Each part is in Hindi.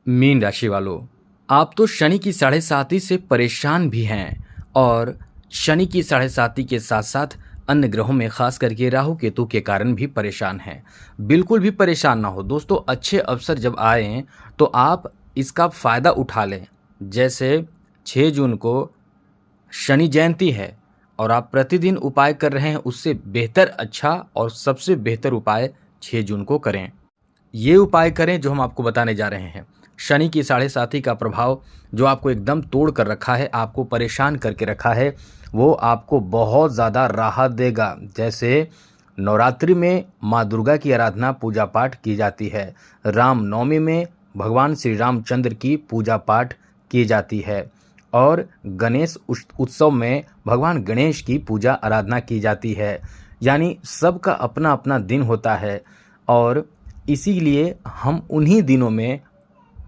मीन राशि वालों, आप तो शनि की साढ़े साती से परेशान भी हैं और शनि की साढ़े साती के साथ साथ अन्य ग्रहों में खास करके राहु केतु के कारण भी परेशान हैं। बिल्कुल भी परेशान ना हो दोस्तों, अच्छे अवसर जब आएँ तो आप इसका फ़ायदा उठा लें। जैसे 6 जून को शनि जयंती है और आप प्रतिदिन उपाय कर रहे हैं, उससे बेहतर अच्छा और सबसे बेहतर उपाय 6 जून को करें। ये उपाय करें जो हम आपको बताने जा रहे हैं। शनि की साढ़े साती का प्रभाव जो आपको एकदम तोड़ कर रखा है, आपको परेशान करके रखा है, वो आपको बहुत ज़्यादा राहत देगा। जैसे नवरात्रि में माँ दुर्गा की आराधना पूजा पाठ की जाती है, रामनवमी में भगवान श्री रामचंद्र की पूजा पाठ की जाती है और गणेश उत्सव में भगवान गणेश की पूजा आराधना की जाती है। यानी सबका अपना अपना दिन होता है और इसीलिए हम उन्हीं दिनों में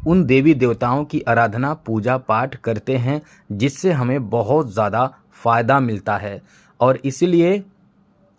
उन देवी देवताओं की आराधना पूजा पाठ करते हैं, जिससे हमें बहुत ज़्यादा फ़ायदा मिलता है। और इसीलिए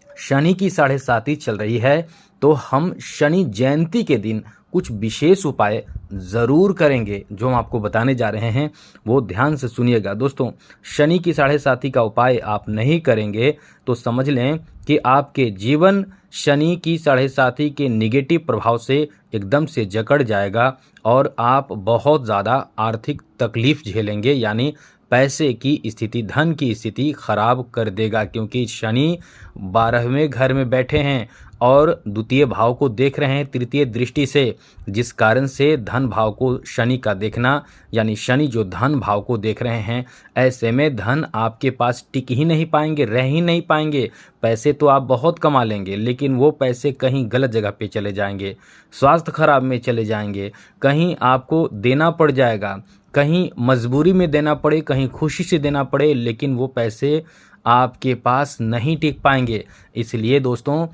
शनि की साढ़े साती चल रही है तो हम शनि जयंती के दिन कुछ विशेष उपाय ज़रूर करेंगे जो हम आपको बताने जा रहे हैं, वो ध्यान से सुनिएगा। दोस्तों, शनि की साढ़े साती का उपाय आप नहीं करेंगे तो समझ लें कि आपके जीवन शनि की साढ़े साती के निगेटिव प्रभाव से एकदम से जकड़ जाएगा और आप बहुत ज़्यादा आर्थिक तकलीफ झेलेंगे। यानी पैसे की स्थिति, धन की स्थिति खराब कर देगा, क्योंकि शनि 12वें घर में बैठे हैं और द्वितीय भाव को देख रहे हैं तृतीय दृष्टि से, जिस कारण से धन भाव को शनि का देखना, यानी शनि जो धन भाव को देख रहे हैं, ऐसे में धन आपके पास टिक ही नहीं पाएंगे, रह ही नहीं पाएंगे। पैसे तो आप बहुत कमा लेंगे लेकिन वो पैसे कहीं गलत जगह पे चले जाएंगे, स्वास्थ्य खराब में चले जाएंगे, कहीं आपको देना पड़ जाएगा, कहीं मजबूरी में देना पड़े, कहीं खुशी से देना पड़े, लेकिन वो पैसे आपके पास नहीं टिक पाएंगे। इसलिए दोस्तों,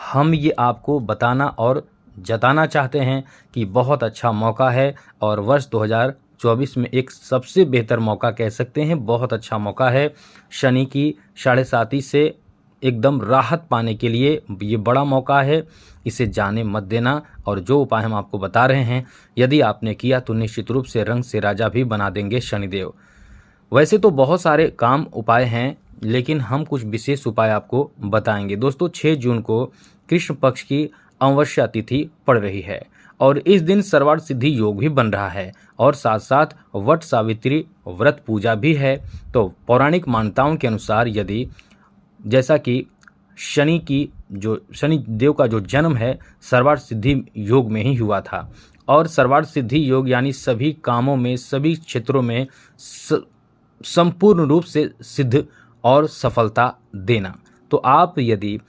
हम ये आपको बताना और जताना चाहते हैं कि बहुत अच्छा मौका है और वर्ष 2024 में एक सबसे बेहतर मौका कह सकते हैं, बहुत अच्छा मौका है। शनि की साढ़े साती से एकदम राहत पाने के लिए ये बड़ा मौका है, इसे जाने मत देना। और जो उपाय हम आपको बता रहे हैं, यदि आपने किया तो निश्चित रूप से रंग से राजा भी बना देंगे शनिदेव। वैसे तो बहुत सारे काम उपाय हैं, लेकिन हम कुछ विशेष उपाय आपको बताएंगे। दोस्तों, 6 जून को कृष्ण पक्ष की अमावस्या तिथि पड़ रही है और इस दिन सर्वार्थ सिद्धि योग भी बन रहा है और साथ साथ वट सावित्री व्रत पूजा भी है। तो पौराणिक मान्यताओं के अनुसार यदि जैसा कि शनि देव का जो जन्म है सर्वार्थ सिद्धि योग में ही हुआ था और सर्वार्थ सिद्धि योग यानी सभी कामों में, सभी क्षेत्रों में संपूर्ण रूप से सिद्ध और सफलता देना। तो आप यदि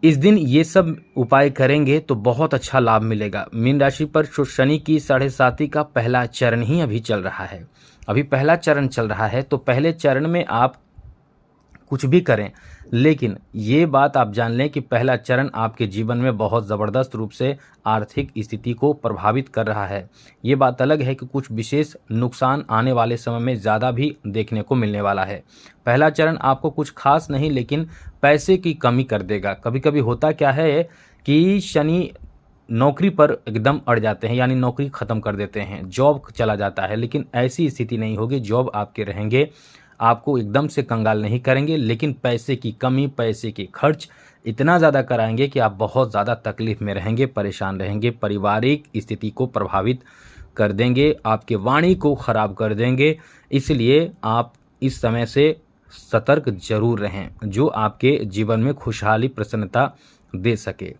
इस दिन ये सब उपाय करेंगे तो बहुत अच्छा लाभ मिलेगा। मीन राशि पर शनि की साढ़े साती का पहला चरण ही अभी चल रहा है, अभी पहला चरण चल रहा है। तो पहले चरण में आप कुछ भी करें, लेकिन ये बात आप जान लें कि पहला चरण आपके जीवन में बहुत ज़बरदस्त रूप से आर्थिक स्थिति को प्रभावित कर रहा है। ये बात अलग है कि कुछ विशेष नुकसान आने वाले समय में ज़्यादा भी देखने को मिलने वाला है। पहला चरण आपको कुछ खास नहीं, लेकिन पैसे की कमी कर देगा। कभी कभी होता क्या है कि शनि नौकरी पर एकदम अड़ जाते हैं, यानी नौकरी ख़त्म कर देते हैं, जॉब चला जाता है, लेकिन ऐसी स्थिति नहीं होगी। जॉब आपके रहेंगे, आपको एकदम से कंगाल नहीं करेंगे, लेकिन पैसे की कमी, पैसे की खर्च इतना ज़्यादा कराएंगे कि आप बहुत ज़्यादा तकलीफ़ में रहेंगे, परेशान रहेंगे, पारिवारिक स्थिति को प्रभावित कर देंगे, आपके वाणी को ख़राब कर देंगे। इसलिए आप इस समय से सतर्क जरूर रहें, जो आपके जीवन में खुशहाली, प्रसन्नता दे सके।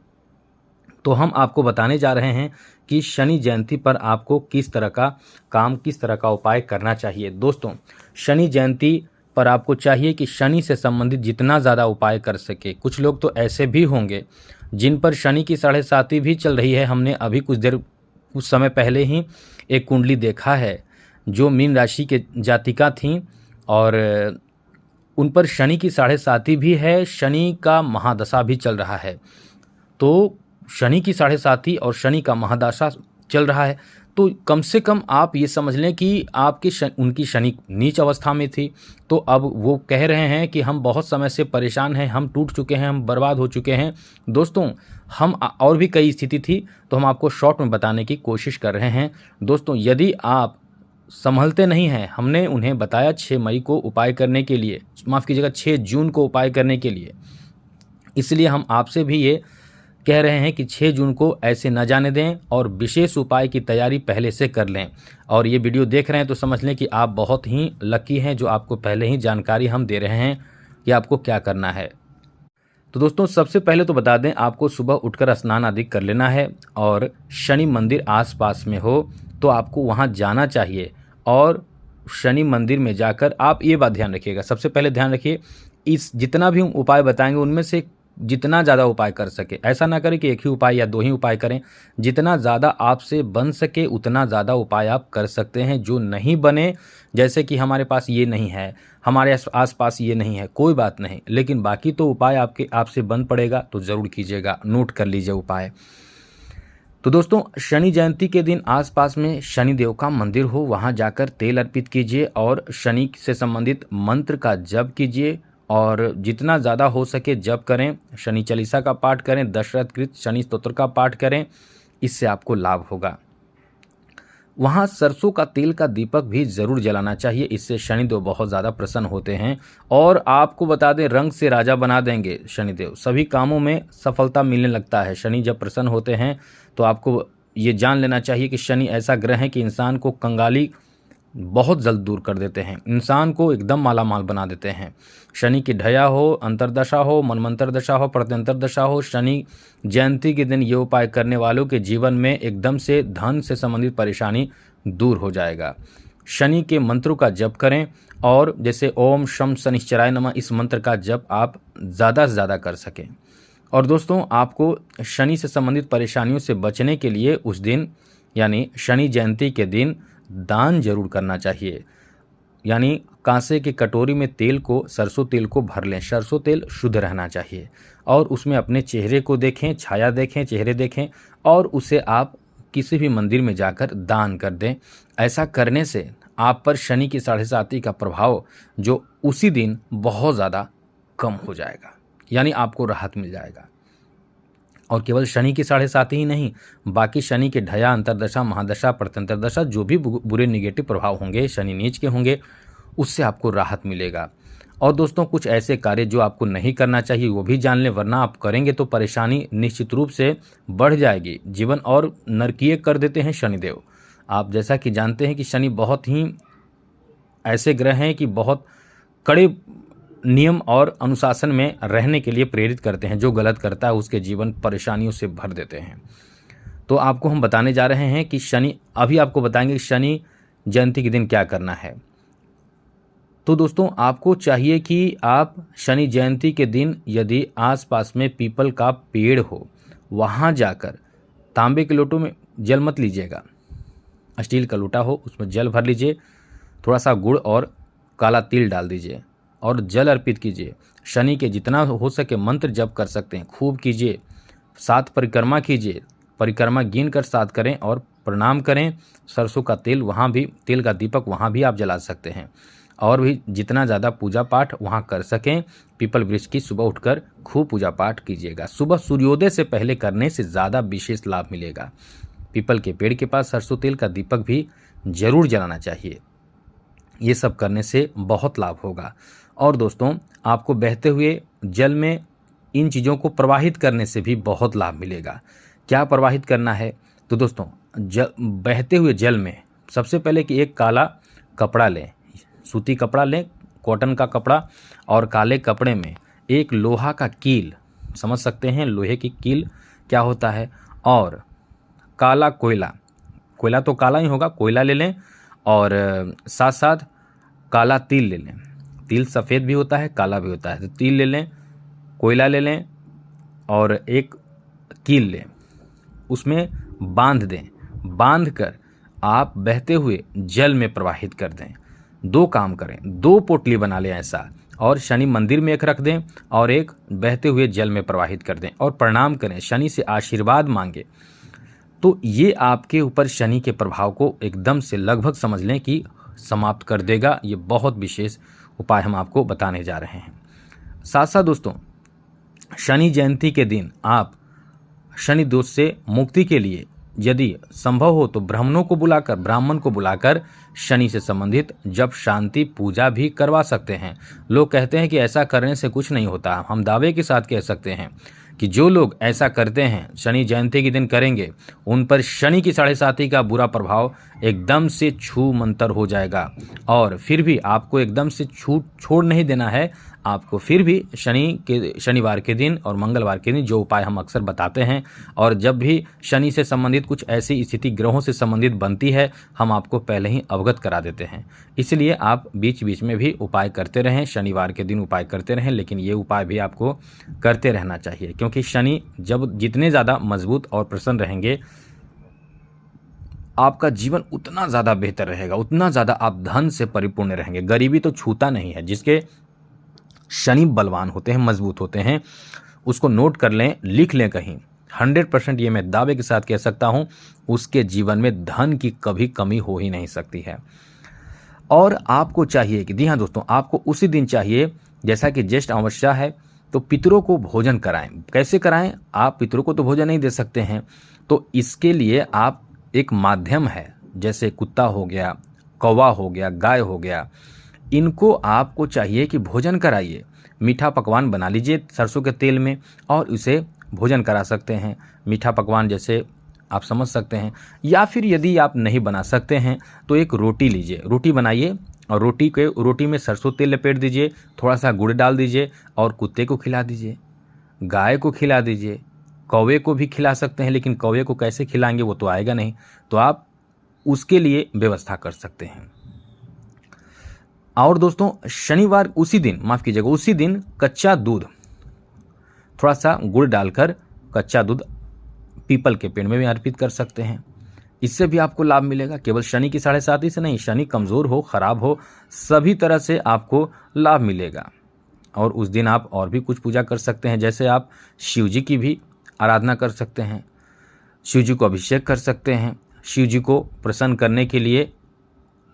तो हम आपको बताने जा रहे हैं कि शनि जयंती पर आपको किस तरह का काम, किस तरह का उपाय करना चाहिए। दोस्तों, शनि जयंती पर आपको चाहिए कि शनि से संबंधित जितना ज़्यादा उपाय कर सके। कुछ लोग तो ऐसे भी होंगे जिन पर शनि की साढ़े साती भी चल रही है। हमने अभी कुछ समय पहले ही एक कुंडली देखा है जो मीन राशि के जातिका थीं और उन पर शनि की साढ़े साती भी है, शनि का महादशा भी चल रहा है। तो शनि की साढ़े साती और शनि का महादशा चल रहा है, तो कम से कम आप ये समझ लें कि उनकी शनि नीच अवस्था में थी। तो अब वो कह रहे हैं कि हम बहुत समय से परेशान हैं, हम टूट चुके हैं, हम बर्बाद हो चुके हैं। दोस्तों, और भी कई स्थिति थी, तो हम आपको शॉर्ट में बताने की कोशिश कर रहे हैं। दोस्तों, यदि आप संभलते नहीं हैं, हमने उन्हें बताया 6 मई को उपाय करने के लिए, माफ़ कीजिएगा 6 जून को उपाय करने के लिए। इसलिए हम आपसे भी ये कह रहे हैं कि 6 जून को ऐसे न जाने दें और विशेष उपाय की तैयारी पहले से कर लें। और ये वीडियो देख रहे हैं तो समझ लें कि आप बहुत ही लकी हैं, जो आपको पहले ही जानकारी हम दे रहे हैं कि आपको क्या करना है। तो दोस्तों, सबसे पहले तो बता दें, आपको सुबह उठकर स्नान आदि कर लेना है और शनि मंदिर आसपास में हो तो आपको वहाँ जाना चाहिए। और शनि मंदिर में जाकर आप ये बात ध्यान रखिएगा, सबसे पहले ध्यान रखिए, इस जितना भी हम उपाय बताएंगे उनमें से जितना ज़्यादा उपाय कर सके, ऐसा ना करें कि एक ही उपाय या 2 ही उपाय करें। जितना ज़्यादा आपसे बन सके उतना ज़्यादा उपाय आप कर सकते हैं। जो नहीं बने, जैसे कि हमारे पास ये नहीं है, हमारे आसपास ये नहीं है, कोई बात नहीं, लेकिन बाकी तो उपाय आपसे बन पड़ेगा तो ज़रूर कीजिएगा, नोट कर लीजिए उपाय। तो दोस्तों, शनि जयंती के दिन आसपास में शनि देव का मंदिर हो, वहाँ जाकर तेल अर्पित कीजिए और शनि से संबंधित मंत्र का जप कीजिए और जितना ज़्यादा हो सके जप करें। शनि चालीसा का पाठ करें, दशरथ कृत शनि स्तोत्र का पाठ करें, इससे आपको लाभ होगा। वहाँ सरसों का तेल का दीपक भी ज़रूर जलाना चाहिए, इससे शनिदेव बहुत ज़्यादा प्रसन्न होते हैं। और आपको बता दें, रंग से राजा बना देंगे शनिदेव, सभी कामों में सफलता मिलने लगता है। शनि जब प्रसन्न होते हैं तो आपको ये जान लेना चाहिए कि शनि ऐसा ग्रह है कि इंसान को कंगाली बहुत जल्द दूर कर देते हैं, इंसान को एकदम माला माल बना देते हैं। शनि की ढया हो, अंतरदशा हो, मनमंत्र दशा हो, प्रत्यंतर दशा हो, शनि जयंती के दिन ये उपाय करने वालों के जीवन में एकदम से धन से संबंधित परेशानी दूर हो जाएगा। शनि के मंत्रों का जप करें और जैसे ओम शम शनिश्चराय नमः, इस मंत्र का जप आप ज़्यादा से ज़्यादा कर सकें। और दोस्तों, आपको शनि से संबंधित परेशानियों से बचने के लिए उस दिन यानी शनि जयंती के दिन दान जरूर करना चाहिए। यानी कांसे की कटोरी में तेल को, सरसों तेल को भर लें। सरसों तेल शुद्ध रहना चाहिए और उसमें अपने चेहरे को देखें, छाया देखें, चेहरे देखें और उसे आप किसी भी मंदिर में जाकर दान कर दें। ऐसा करने से आप पर शनि की 7.5 का प्रभाव जो उसी दिन बहुत ज़्यादा कम हो जाएगा, यानी आपको राहत मिल जाएगा। और केवल शनि की 7.5 ही नहीं, बाकी शनि के ढया, अंतरदशा, महादशा, प्रत्यंतर दशा, जो भी बुरे निगेटिव प्रभाव होंगे, शनि नीच के होंगे, उससे आपको राहत मिलेगा। और दोस्तों, कुछ ऐसे कार्य जो आपको नहीं करना चाहिए वो भी जान लें, वरना आप करेंगे तो परेशानी निश्चित रूप से बढ़ जाएगी, जीवन और नरकीय कर देते हैं शनिदेव। आप जैसा कि जानते हैं कि शनि बहुत ही ऐसे ग्रह हैं कि बहुत कड़े नियम और अनुशासन में रहने के लिए प्रेरित करते हैं। जो गलत करता है उसके जीवन परेशानियों से भर देते हैं। तो आपको हम बताने जा रहे हैं कि अभी आपको बताएंगे कि शनि जयंती के दिन क्या करना है। तो दोस्तों, आपको चाहिए कि आप शनि जयंती के दिन यदि आसपास में पीपल का पेड़ हो, वहाँ जाकर तांबे के लोटों में जल मत लीजिएगा, स्टील का लोटा हो उसमें जल भर लीजिए, थोड़ा सा गुड़ और काला तिल डाल दीजिए और जल अर्पित कीजिए। शनि के जितना हो सके मंत्र जप कर सकते हैं, खूब कीजिए। 7 परिक्रमा कीजिए, परिक्रमा गिन कर 7 करें और प्रणाम करें। सरसों का तेल, वहाँ भी तेल का दीपक वहाँ भी आप जला सकते हैं। और भी जितना ज़्यादा पूजा पाठ वहाँ कर सकें, पीपल वृक्ष की सुबह उठकर खूब पूजा पाठ कीजिएगा। सुबह सूर्योदय से पहले करने से ज़्यादा विशेष लाभ मिलेगा। पीपल के पेड़ के पास सरसों तेल का दीपक भी जरूर जलाना चाहिए। ये सब करने से बहुत लाभ होगा। और दोस्तों, आपको बहते हुए जल में इन चीज़ों को प्रवाहित करने से भी बहुत लाभ मिलेगा। क्या प्रवाहित करना है? तो दोस्तों, बहते हुए जल में सबसे पहले कि एक काला कपड़ा लें, सूती कपड़ा लें, कॉटन का कपड़ा, और काले कपड़े में एक लोहा का कील, समझ सकते हैं लोहे की कील क्या होता है, और काला कोयला, कोयला तो काला ही होगा, कोयला ले लें और साथ साथ काला तिल ले लें। तिल सफ़ेद भी होता है, काला भी होता है, तो तिल ले लें, कोयला ले लें और एक कील लें, उसमें बांध दें। बांध कर आप बहते हुए जल में प्रवाहित कर दें। 2 काम करें, 2 पोटली बना लें ऐसा, और शनि मंदिर में एक रख दें और एक बहते हुए जल में प्रवाहित कर दें और प्रणाम करें, शनि से आशीर्वाद मांगे। तो ये आपके ऊपर शनि के प्रभाव को एकदम से लगभग समझ लें कि समाप्त कर देगा। ये बहुत विशेष उपाय हम आपको बताने जा रहे हैं। साथ साथ दोस्तों, शनि जयंती के दिन आप शनि दोष से मुक्ति के लिए यदि संभव हो तो ब्राह्मण को बुलाकर शनि से संबंधित जप शांति पूजा भी करवा सकते हैं। लोग कहते हैं कि ऐसा करने से कुछ नहीं होता। हम दावे के साथ कह सकते हैं कि जो लोग ऐसा करते हैं, शनि जयंती के दिन करेंगे, उन पर शनि की 7.5 का बुरा प्रभाव एकदम से छू मंतर हो जाएगा। और फिर भी आपको एकदम से छोड़ नहीं देना है। आपको फिर भी शनिवार के दिन और मंगलवार के दिन जो उपाय हम अक्सर बताते हैं, और जब भी शनि से संबंधित कुछ ऐसी स्थिति ग्रहों से संबंधित बनती है, हम आपको पहले ही अवगत करा देते हैं। इसलिए आप बीच बीच में भी उपाय करते रहें, शनिवार के दिन उपाय करते रहें, लेकिन ये उपाय भी आपको करते रहना चाहिए, क्योंकि शनि जब जितने ज़्यादा मजबूत और प्रसन्न रहेंगे, आपका जीवन उतना ज़्यादा बेहतर रहेगा, उतना ज़्यादा आप धन से परिपूर्ण रहेंगे। गरीबी तो छूता नहीं है। जिसके शनि बलवान होते हैं, मजबूत होते हैं, उसको नोट कर लें, लिख लें कहीं। 100% ये मैं दावे के साथ कह सकता हूं, उसके जीवन में धन की कभी कमी हो ही नहीं सकती है। और आपको चाहिए कि, जी हाँ दोस्तों, आपको उसी दिन चाहिए, जैसा कि ज्येष्ठ अमावस्या है, तो पितरों को भोजन कराएं। कैसे कराएं? आप पितरों को तो भोजन नहीं दे सकते हैं, तो इसके लिए आप एक माध्यम है, जैसे कुत्ता हो गया, कौवा हो गया, गाय हो गया, इनको आपको चाहिए कि भोजन कराइए। मीठा पकवान बना लीजिए सरसों के तेल में और उसे भोजन करा सकते हैं। मीठा पकवान जैसे आप समझ सकते हैं, या फिर यदि आप नहीं बना सकते हैं तो एक रोटी लीजिए, रोटी बनाइए और रोटी में सरसों तेल लपेट दीजिए, थोड़ा सा गुड़ डाल दीजिए और कुत्ते को खिला दीजिए, गाय को खिला दीजिए, कौवे को भी खिला सकते हैं। लेकिन कौवे को कैसे खिलाएंगे, वो तो आएगा नहीं, तो आप उसके लिए व्यवस्था कर सकते हैं। और दोस्तों, शनिवार उसी दिन कच्चा दूध, थोड़ा सा गुड़ डालकर कच्चा दूध पीपल के पेड़ में भी अर्पित कर सकते हैं। इससे भी आपको लाभ मिलेगा। केवल शनि की 7.5 से नहीं, शनि कमज़ोर हो, ख़राब हो, सभी तरह से आपको लाभ मिलेगा। और उस दिन आप और भी कुछ पूजा कर सकते हैं, जैसे आप शिव जी की भी आराधना कर सकते हैं, शिव जी को अभिषेक कर सकते हैं, शिव जी को प्रसन्न करने के लिए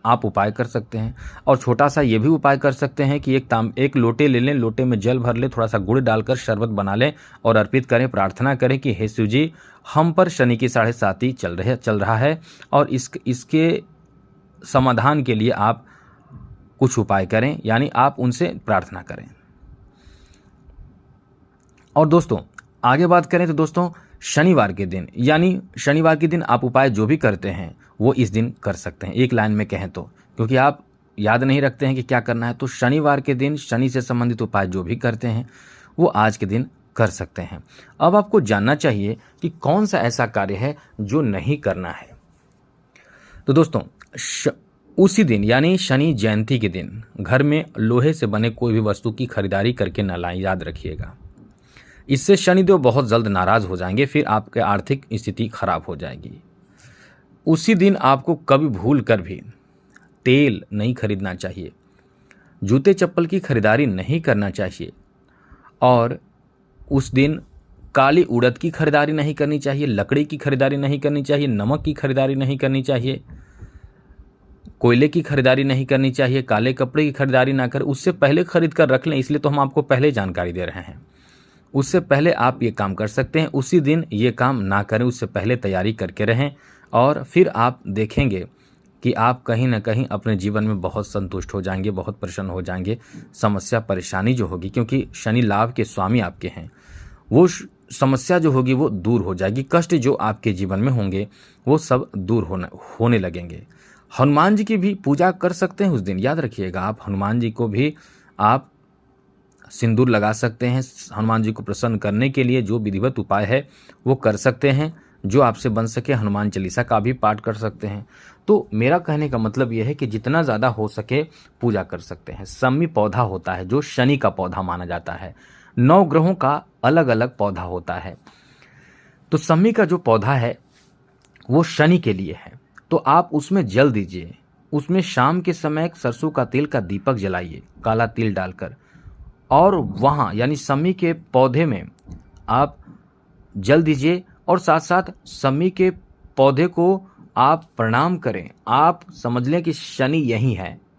आप उपाय कर सकते हैं। और छोटा सा ये भी उपाय कर सकते हैं कि एक लोटे ले लें, लोटे में जल भर लें, थोड़ा सा गुड़ डालकर शरबत बना लें और अर्पित करें, प्रार्थना करें कि हे शिव जी, हम पर शनि की 7.5 चल रहा है और इसके समाधान के लिए आप कुछ उपाय करें, यानी आप उनसे प्रार्थना करें। और दोस्तों, आगे बात करें तो दोस्तों, शनिवार के दिन आप उपाय जो भी करते हैं वो इस दिन कर सकते हैं। एक लाइन में कहें तो, क्योंकि आप याद नहीं रखते हैं कि क्या करना है, तो शनिवार के दिन शनि से संबंधित उपाय जो भी करते हैं वो आज के दिन कर सकते हैं। अब आपको जानना चाहिए कि कौन सा ऐसा कार्य है जो नहीं करना है। तो दोस्तों, उसी दिन यानी शनि जयंती के दिन घर में लोहे से बने कोई भी वस्तु की खरीदारी करके न लाएं, याद रखिएगा। इससे शनिदेव बहुत जल्द नाराज हो जाएंगे, फिर आपकी आर्थिक स्थिति खराब हो जाएगी। उसी दिन आपको कभी भूल कर भी तेल नहीं खरीदना चाहिए, जूते चप्पल की खरीदारी नहीं करना चाहिए, और उस दिन काली उड़द की खरीदारी नहीं करनी चाहिए, लकड़ी की खरीदारी नहीं करनी चाहिए, नमक की खरीदारी नहीं करनी चाहिए, कोयले की खरीदारी नहीं करनी चाहिए, काले कपड़े की खरीदारी ना कर, उससे पहले खरीद कर रख लें। इसलिए तो हम आपको पहले जानकारी दे रहे हैं, उससे पहले आप ये काम कर सकते हैं। उसी दिन ये काम ना करें, उससे पहले तैयारी करके रहें, और फिर आप देखेंगे कि आप कहीं ना कहीं अपने जीवन में बहुत संतुष्ट हो जाएंगे, बहुत प्रसन्न हो जाएंगे। समस्या परेशानी जो होगी, क्योंकि शनि लाभ के स्वामी आपके हैं, वो समस्या जो होगी वो दूर हो जाएगी। कष्ट जो आपके जीवन में होंगे वो सब दूर होने लगेंगे। हनुमान जी की भी पूजा कर सकते हैं उस दिन, याद रखिएगा। आप हनुमान जी को भी आप सिंदूर लगा सकते हैं। हनुमान जी को प्रसन्न करने के लिए जो विधिवत उपाय है वो कर सकते हैं, जो आपसे बन सके। हनुमान चालीसा का भी पाठ कर सकते हैं। तो मेरा कहने का मतलब यह है कि जितना ज़्यादा हो सके पूजा कर सकते हैं। सम्मी पौधा होता है जो शनि का पौधा माना जाता है। 9 ग्रहों का अलग अलग पौधा होता है, तो सम्मी का जो पौधा है वो शनि के लिए है। तो आप उसमें जल दीजिए, उसमें शाम के समय सरसों का तेल का दीपक जलाइए काला तिल डालकर, और वहाँ यानी सम्मी के पौधे में आप जल दीजिए, और साथ साथ सम्मी के पौधे को आप प्रणाम करें। आप समझ लें कि शनि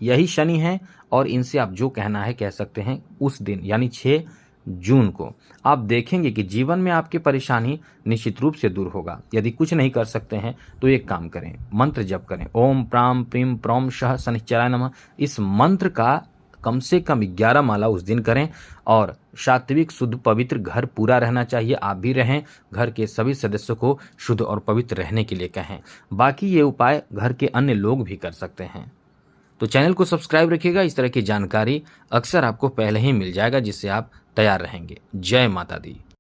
यही शनि है, और इनसे आप जो कहना है कह सकते हैं। उस दिन यानी 6, जून को आप देखेंगे कि जीवन में आपकी परेशानी निश्चित रूप से दूर होगा। यदि कुछ नहीं कर सकते हैं तो एक काम करें, मंत्र जप करें, ओम प्राम प्रीम प्रौम शः शनिश्चराय नमः। इस मंत्र का कम से कम 11 माला उस दिन करें और सात्विक शुद्ध पवित्र घर पूरा रहना चाहिए, आप भी रहें, घर के सभी सदस्यों को शुद्ध और पवित्र रहने के लिए कहें। बाकी ये उपाय घर के अन्य लोग भी कर सकते हैं। तो चैनल को सब्सक्राइब रखिएगा, इस तरह की जानकारी अक्सर आपको पहले ही मिल जाएगा जिससे आप तैयार रहेंगे। जय माता दी।